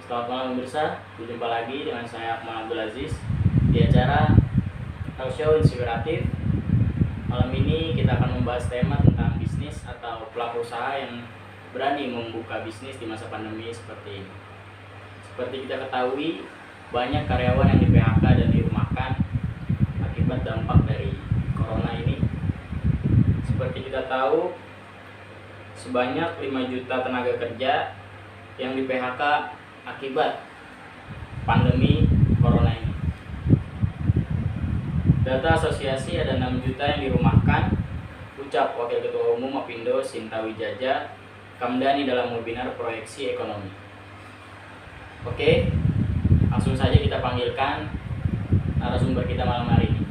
Selamat malam pemirsa, berjumpa lagi dengan saya Akmal Abdul Aziz di acara Talk Show Inspiratif. Malam ini kita akan membahas tema tentang bisnis atau pelaku usaha yang berani membuka bisnis di masa pandemi seperti ini. Seperti kita ketahui, banyak karyawan yang di PHK dan dirumahkan akibat dampak dari corona ini. Seperti kita tahu, sebanyak 5 juta tenaga kerja yang di PHK akibat pandemi corona ini. Data asosiasi ada 6 juta yang dirumahkan, ucap Wakil Ketua Umum Apindo Sinta Wijaja Kamdani dalam webinar proyeksi ekonomi. Oke, langsung saja kita panggilkan narasumber kita malam hari ini,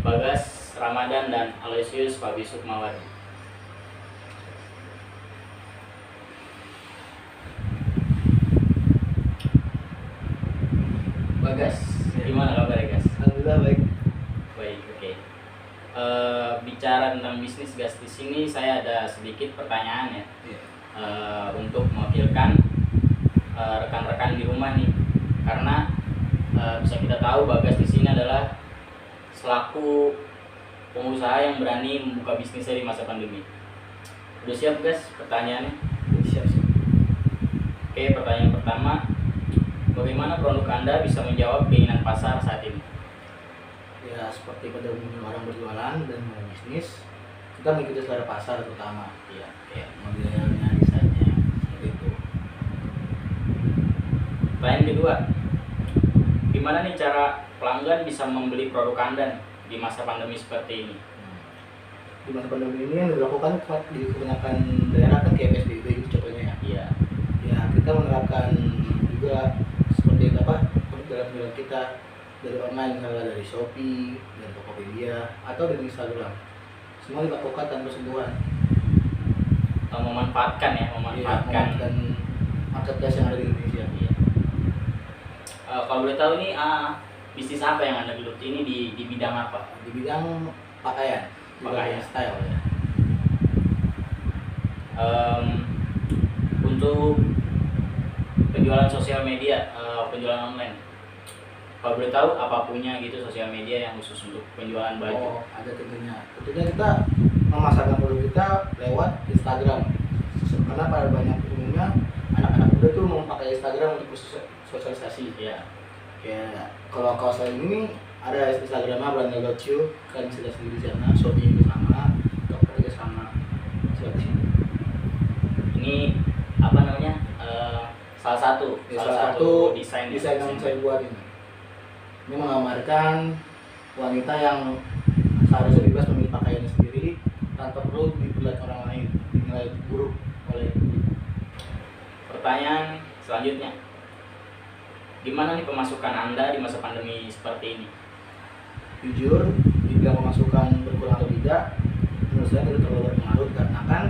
Bagas Ramadan dan Aloysius Fabi Sukmawati. Bagas, gimana kabar ya Gas? Alhamdulillah baik. Baik, oke. Bicara tentang bisnis Gas, di sini saya ada sedikit pertanyaan ya. Untuk mewakilkan rekan-rekan di rumah nih, karena bisa kita tahu Bagas di sini adalah selaku pengusaha yang berani membuka bisnisnya di masa pandemi. Udah siap Gas pertanyaannya? Siap. Oke, pertanyaan pertama, bagaimana produk Anda bisa menjawab keinginan pasar saat ini? Ya seperti pada umumnya orang berjualan dan mulai bisnis, kita mengikuti selera pasar terutama. Iya, kayak Modelnya, desainnya, seperti itu. pertanyaan kedua, gimana nih cara pelanggan bisa membeli produk Anda nih di masa pandemi seperti ini? Di masa pandemi ini yang dilakukan di kebanyakan daerah kan kayak PSBB gitu contohnya ya. Iya, Ya kita menerapkan juga seperti apa dalam jualan kita dari online, misalnya dari Shopee, dari Tokopedia, atau dari Instagram. Semua dilakukan tanpa sentuhan. memanfaatkan Memanfaatkan marketplace yang ada di Indonesia. Iya. Kalau boleh tahu nih, bisnis apa yang Anda geluti ini di bidang apa? Di bidang pakaian, di Pakaian. bagian style ya. Untuk penjualan sosial media, penjualan online, kalau boleh tahu apa punya gitu sosial media yang khusus untuk penjualan baju? Oh, ada tentunya. Tentunya kita memasarkan produk kita lewat Instagram. Karena pada banyak umumnya anak-anak muda tuh mau pakai Instagram untuk sosialisasi. Iya. Kayak kalau kaos ini ada Instagramnya Brandel.you, kalian bisa lihat sendiri di sana. Shopee juga sama, Tokped juga sama. Seperti itu. Ini apa namanya? Salah satu desain yang saya buat ini. Ini menggambarkan wanita yang seharusnya bebas memilih pakaiannya sendiri tanpa perlu dilihat orang lain, dinilai buruk oleh publik. Pertanyaan selanjutnya, gimana nih pemasukan Anda di masa pandemi seperti ini? Jujur, jika pemasukan berkurang atau tidak, menurut saya tidak terlalu berpengaruh karena kan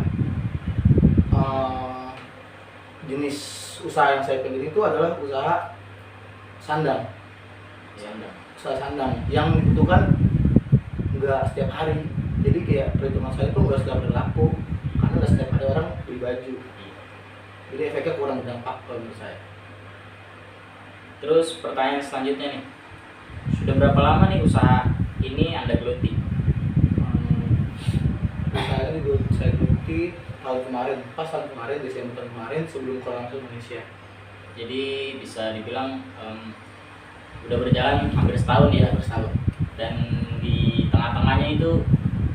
jenis usaha yang saya pilih itu adalah usaha sandang. Usaha sandang yang dibutuhkan nggak setiap hari, jadi kayak perhitungan saya itu nggak setiap hari laku karena nggak setiap hari orang beli baju, jadi efeknya kurang berdampak kalau menurut saya. Terus pertanyaan selanjutnya nih, sudah berapa lama nih usaha ini Anda geluti? Saya geluti tahun kemarin, pas tahun kemarin, Desember tahun kemarin sebelum corona masuk Indonesia. Jadi bisa dibilang udah berjalan hampir setahun ya. Bersetahun. Dan di tengah-tengahnya itu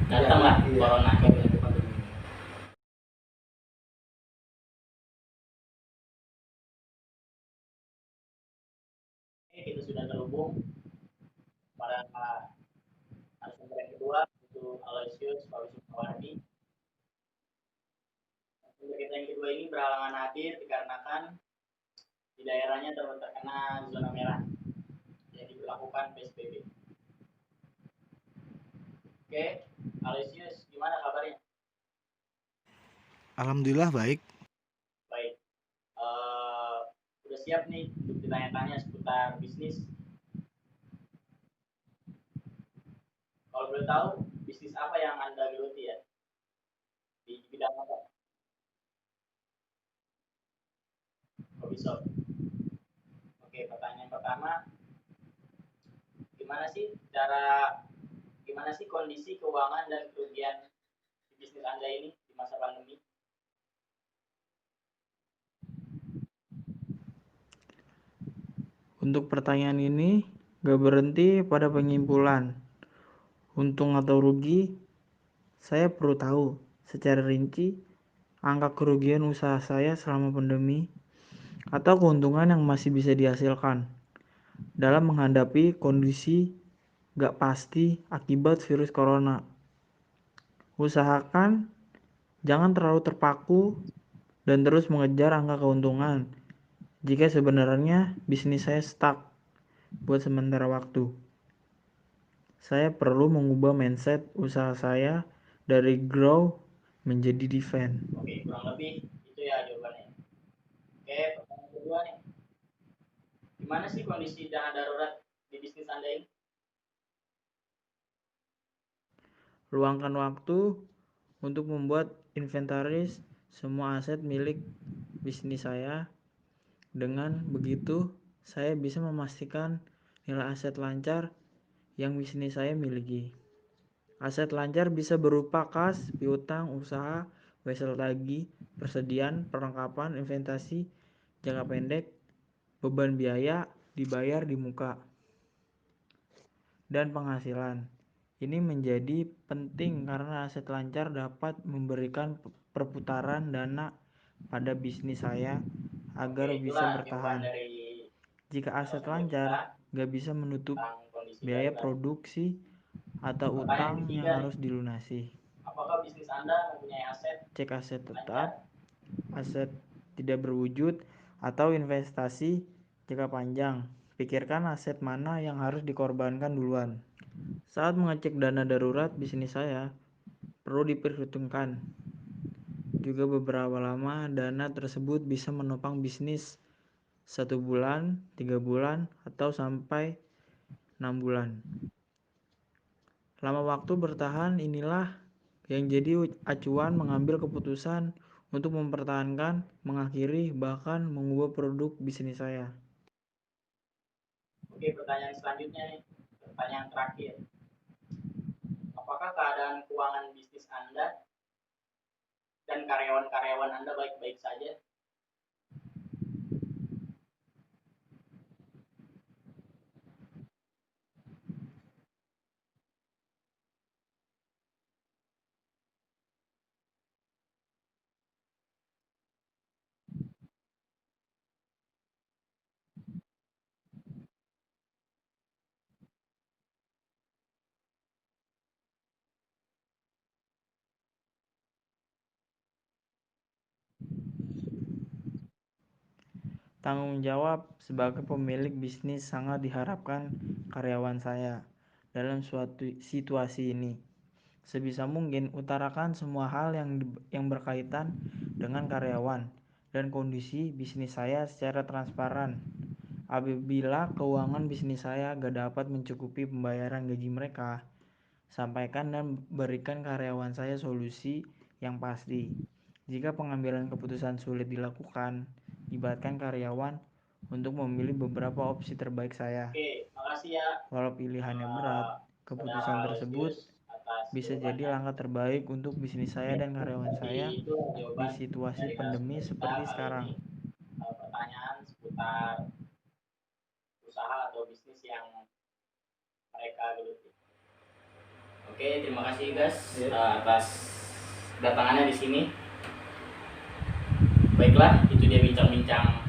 datanglah corona. Kita sudah terhubung pada narasumber yang kedua, itu Aloysius Fabi Sukmawati. Narasumber kita yang kedua ini berhalangan hadir dikarenakan di daerahnya terkena zona merah yang diberlakukan PSBB. Oke, Aloysius, gimana kabarnya? Alhamdulillah baik. Baik. Udah siap nih untuk ditanya-tanya seputar bisnis? Kalau boleh tahu, bisnis apa yang Anda geluti ya? Di bidang apa? Kopi shop. pertama, gimana sih kondisi keuangan dan kerugian di bisnis Anda ini di masa pandemi? Untuk pertanyaan ini gak berhenti pada penyimpulan untung atau rugi. Saya perlu tahu secara rinci angka kerugian usaha saya selama pandemi atau keuntungan yang masih bisa dihasilkan dalam menghadapi kondisi gak pasti akibat virus corona. Usahakan jangan terlalu terpaku dan terus mengejar angka keuntungan jika sebenarnya bisnis saya stuck buat sementara waktu. Saya perlu mengubah mindset usaha saya dari grow menjadi defend. Oke, kurang lebih itu ya jawabannya. Oke, pertanyaan kedua nih. Gimana sih kondisi dana darurat di bisnis Anda ini? Luangkan waktu untuk membuat inventaris semua aset milik bisnis saya. Dengan begitu, saya bisa memastikan nilai aset lancar yang bisnis saya miliki. Aset lancar bisa berupa kas, piutang, usaha, wesel tagih, persediaan, perlengkapan, investasi, jangka pendek, beban biaya dibayar di muka, dan penghasilan. Ini menjadi penting karena aset lancar dapat memberikan perputaran dana pada bisnis saya agar bisa bertahan. Jika aset lancar, gak bisa menutup biaya produksi atau utang yang harus dilunasi. Apakah bisnis Anda mempunyai aset? Cek aset tetap, aset tidak berwujud, atau investasi jangka panjang. Pikirkan aset mana yang harus dikorbankan duluan. Saat mengecek dana darurat bisnis saya, perlu diperhitungkan juga beberapa lama dana tersebut bisa menopang bisnis 1 bulan, 3 bulan, atau sampai 6 bulan. Lama waktu bertahan inilah yang jadi acuan mengambil keputusan untuk mempertahankan, mengakhiri, bahkan mengubah produk bisnis saya. Oke, pertanyaan selanjutnya nih, pertanyaan terakhir. Apakah keadaan keuangan bisnis Anda dan karyawan-karyawan Anda baik-baik saja? Tanggung jawab sebagai pemilik bisnis sangat diharapkan karyawan saya dalam suatu situasi ini. Sebisa mungkin utarakan semua hal yang berkaitan dengan karyawan dan kondisi bisnis saya secara transparan. Apabila keuangan bisnis saya gak dapat mencukupi pembayaran gaji mereka, sampaikan dan berikan karyawan saya solusi yang pasti. Jika pengambilan keputusan sulit dilakukan, libatkan karyawan untuk memilih beberapa opsi terbaik saya. Oke, makasih ya. Walau pilihannya berat, keputusan tersebut bisa jadi langkah terbaik untuk bisnis saya dan karyawan saya di situasi pandemi seperti sekarang. Pertanyaan seputar usaha atau bisnis yang mereka geluti. Oke, terima kasih guys atas kedatangannya di sini. Baiklah, itu dia bincang-bincang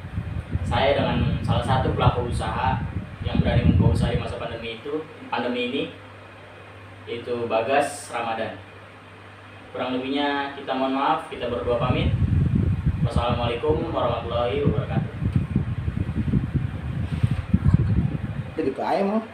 saya dengan salah satu pelaku usaha yang berani membuka usaha di masa pandemi ini, yaitu Bagas Ramadan. Kurang lebihnya kita mohon maaf, kita berdua pamit. Wassalamualaikum warahmatullahi wabarakatuh. Jadi kayak mau